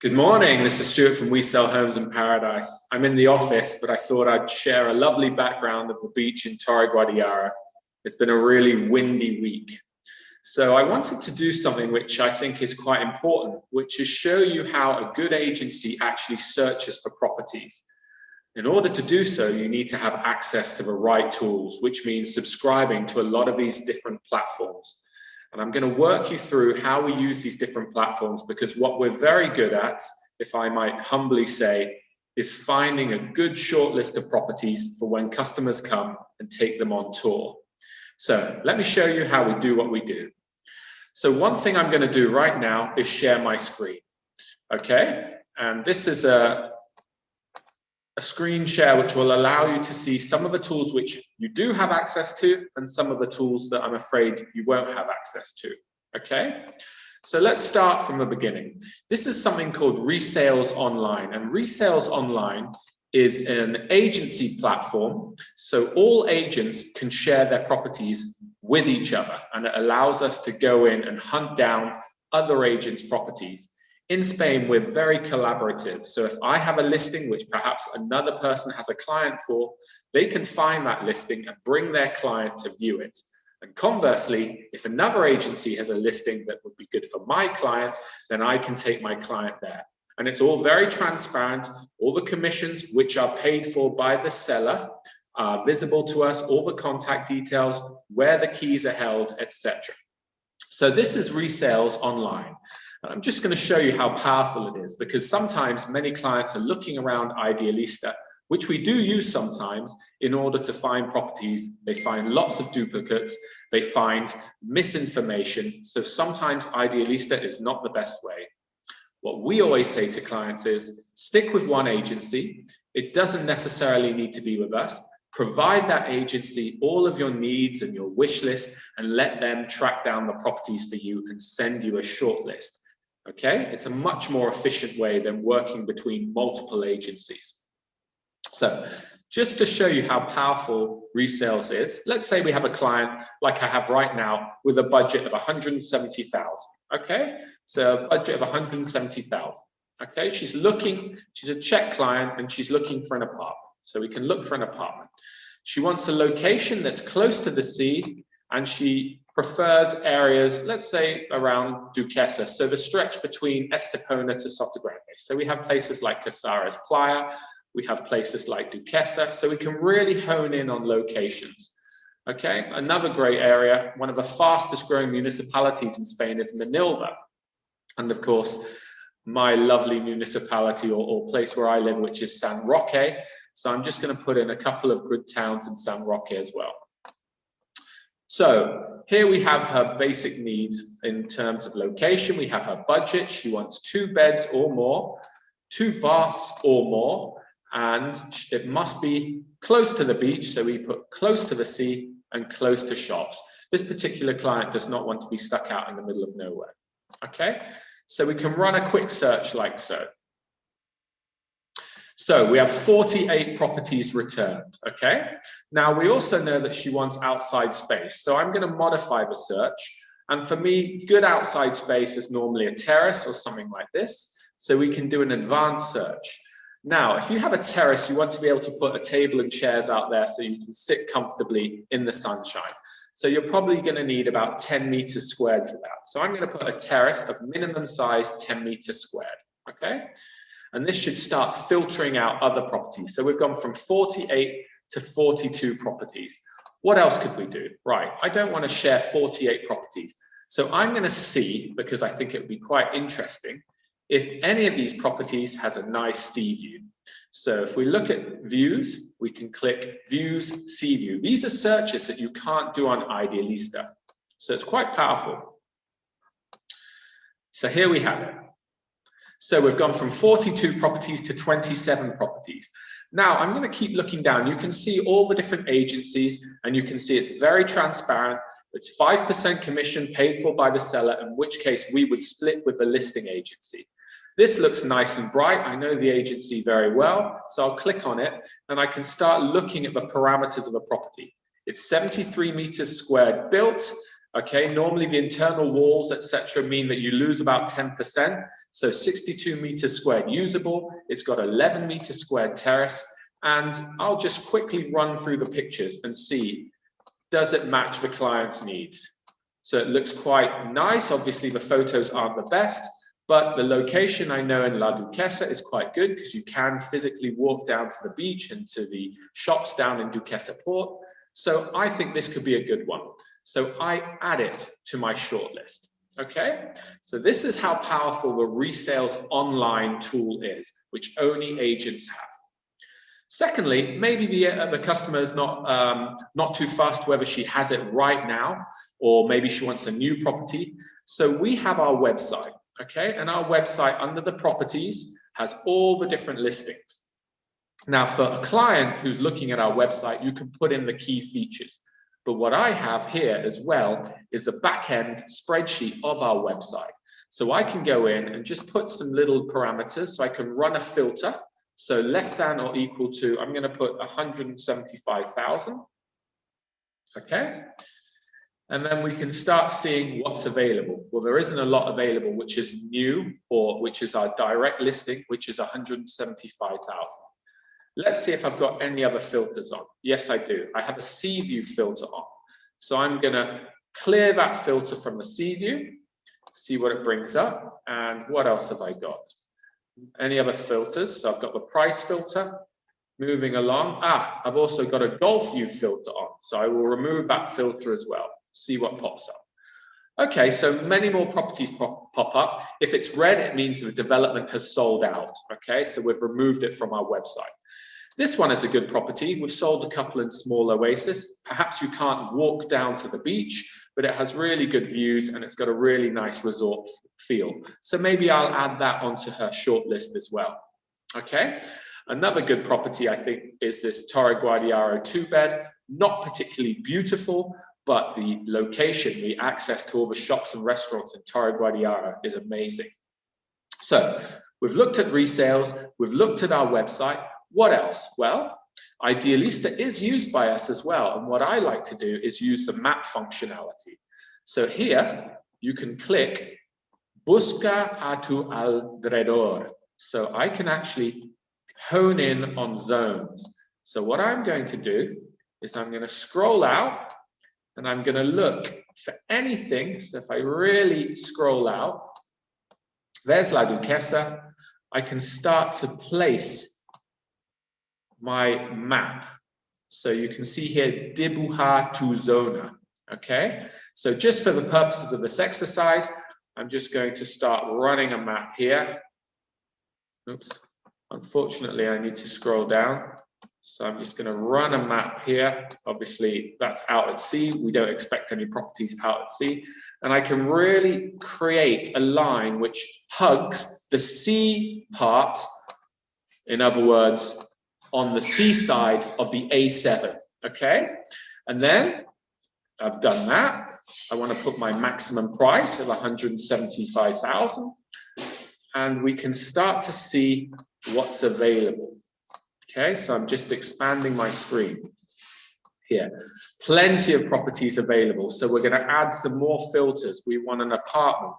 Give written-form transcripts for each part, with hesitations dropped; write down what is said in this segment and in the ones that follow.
Good morning, this is Stuart from We Sell Homes in Paradise. I'm in the office, but I thought I'd share a lovely background of the beach in Torre Guadiana. It's been a really windy week. So I wanted to do something which I think is quite important, which is show you how a good agency actually searches for properties. In order to do so, you need to have access to the right tools, which means subscribing to a lot of these different platforms. And I'm going to work you through how we use these different platforms, because what we're very good at, if I might humbly say, is finding a good short list of properties for when customers come and take them on tour. So let me show you how we do what we do. So one thing I'm going to do right now is share my screen. Okay, and this is a screen share which will allow you to see some of the tools which you do have access to and some of the tools that I'm afraid you won't have access to. Okay, so let's start from the beginning. This is something called Resells Online, and Resells Online is an agency platform, so all agents can share their properties with each other, and it allows us to go in and hunt down other agents' properties. In Spain, we're very collaborative. So if I have a listing which perhaps another person has a client for, they can find that listing and bring their client to view it. And conversely, if another agency has a listing that would be good for my client, then I can take my client there. And it's all very transparent. All the commissions which are paid for by the seller are visible to us, all the contact details, where the keys are held, etc. So this is Resells Online. I'm just going to show you how powerful it is, because sometimes many clients are looking around Idealista, which we do use sometimes in order to find properties. They find lots of duplicates, they find misinformation. So sometimes Idealista is not the best way. What we always say to clients is stick with one agency. It doesn't necessarily need to be with us. Provide that agency all of your needs and your wish list and let them track down the properties for you and send you a short list. Okay, it's a much more efficient way than working between multiple agencies. So just to show you how powerful Resells is, let's say we have a client like I have right now with a budget of 170,000. Okay, so a budget of 170,000. Okay, she's a Czech client and she's looking for an apartment. So we can look for an apartment. She wants a location that's close to the sea, and she prefers areas, let's say around Duquesa, so the stretch between Estepona to Sotogrande. So we have places like Casares Playa, we have places like Duquesa, so we can really hone in on locations. Okay, another great area, one of the fastest growing municipalities in Spain is Manilva. And of course, my lovely municipality or place where I live, which is San Roque. So I'm just going to put in a couple of good towns in San Roque as well. So here we have her basic needs in terms of location. We have her budget. She wants 2 beds or more, 2 baths or more, and it must be close to the beach. So we put close to the sea and close to shops. This particular client does not want to be stuck out in the middle of nowhere. Okay, so we can run a quick search like so. So we have 48 properties returned, okay? Now we also know that she wants outside space. So I'm gonna modify the search. And for me, good outside space is normally a terrace or something like this. So we can do an advanced search. Now, if you have a terrace, you want to be able to put a table and chairs out there so you can sit comfortably in the sunshine. So you're probably gonna need about 10 meters squared for that. So I'm gonna put a terrace of minimum size 10 meters squared, okay? And this should start filtering out other properties. So we've gone from 48 to 42 properties. What else could we do? Right, I don't want to share 48 properties. So I'm going to see, because I think it would be quite interesting, if any of these properties has a nice sea view. So if we look at views, we can click views, sea view. These are searches that you can't do on Idealista. So it's quite powerful. So here we have it. So we've gone from 42 properties to 27 properties. Now I'm going to keep looking down. You can see all the different agencies and you can see it's very transparent. It's 5% commission paid for by the seller, in which case we would split with the listing agency. This looks nice and bright. I know the agency very well, so I'll click on it and I can start looking at the parameters of the property. It's 73 meters squared built. Okay, normally the internal walls, etc., mean that you lose about 10%. So 62 meters squared usable. It's got 11 meters squared terrace. And I'll just quickly run through the pictures and see, does it match the client's needs? So it looks quite nice. Obviously, the photos aren't the best, but the location I know in La Duquesa is quite good because you can physically walk down to the beach and to the shops down in Duquesa Port. So I think this could be a good one. So I add it to my shortlist. Okay, so this is how powerful the Resells Online tool is, which only agents have. Secondly, maybe the customer is not too fussed whether she has it right now, or maybe she wants a new property. So we have our website, okay? And our website under the properties has all the different listings. Now, for a client who's looking at our website, you can put in the key features. But what I have here as well is a back-end spreadsheet of our website. So I can go in and just put some little parameters. So I can run a filter. So less than or equal to, I'm going to put 175,000. Okay. And then we can start seeing what's available. Well, there isn't a lot available, which is new, or which is our direct listing, which is 175,000. Let's see if I've got any other filters on. Yes, I do. I have a sea view filter on. So I'm going to clear that filter from the sea view, see what it brings up. And what else have I got? Any other filters? So I've got the price filter. Moving along. I've also got a golf view filter on. So I will remove that filter as well. See what pops up. Okay, so many more properties pop up. If it's red, it means the development has sold out. Okay, so we've removed it from our website. This one is a good property. We've sold a couple in small oasis. Perhaps you can't walk down to the beach, but it has really good views and it's got a really nice resort feel. So maybe I'll add that onto her short list as well. Okay. Another good property, I think, is this Torre Guadiaro 2-bed. Not particularly beautiful, but the location, the access to all the shops and restaurants in Torre Guadiaro is amazing. So we've looked at resales. We've looked at our website. What else? Well, Idealista is used by us as well. And what I like to do is use the map functionality. So here you can click Busca a tu alrededor. So I can actually hone in on zones. So what I'm going to do is I'm going to scroll out and I'm going to look for anything. So if I really scroll out, there's La Duquesa. I can start to place my map. So you can see here, dibujar tu zona, okay? So just for the purposes of this exercise, I'm just going to start running a map here. Oops, unfortunately, I need to scroll down. So I'm just gonna run a map here. Obviously, that's out at sea. We don't expect any properties out at sea. And I can really create a line which hugs the sea part, in other words, on the seaside of the A7, okay? And then I've done that. I want to put my maximum price of 175,000 and we can start to see what's available. Okay, so I'm just expanding my screen here. Plenty of properties available. So we're going to add some more filters. We want an apartment.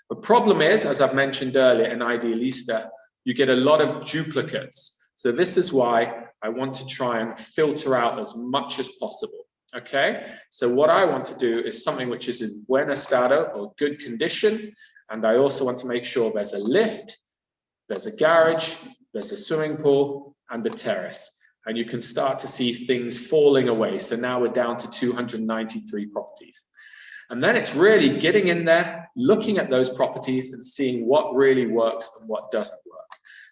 The problem is, as I've mentioned earlier in Idealista, you get a lot of duplicates. So this is why I want to try and filter out as much as possible, okay? So what I want to do is something which is in buen estado or good condition. And I also want to make sure there's a lift, there's a garage, there's a swimming pool and the terrace. And you can start to see things falling away. So now we're down to 293 properties. And then it's really getting in there, looking at those properties and seeing what really works and what doesn't work.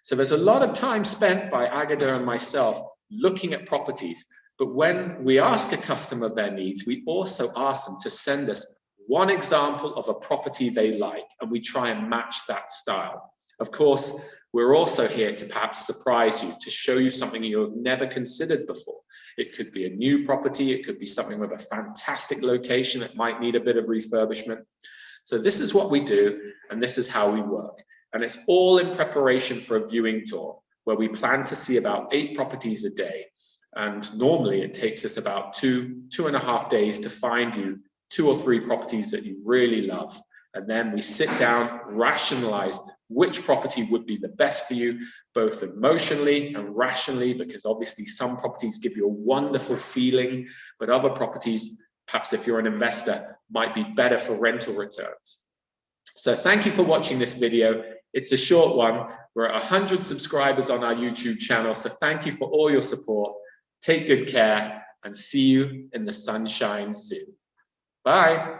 So there's a lot of time spent by Agada and myself looking at properties. But when we ask a customer their needs, we also ask them to send us one example of a property they like, and we try and match that style. Of course, we're also here to perhaps surprise you, to show you something you've never considered before. It could be a new property, it could be something with a fantastic location that might need a bit of refurbishment. So this is what we do, and this is how we work. And it's all in preparation for a viewing tour, where we plan to see about 8 properties a day. And normally it takes us about 2.5 days to find you 2 or 3 properties that you really love. And then we sit down, rationalize which property would be the best for you, both emotionally and rationally, because obviously some properties give you a wonderful feeling, but other properties, perhaps if you're an investor, might be better for rental returns. So thank you for watching this video. It's a short one. We're at 100 subscribers on our YouTube channel, so thank you for all your support. Take good care and see you in the sunshine soon. Bye.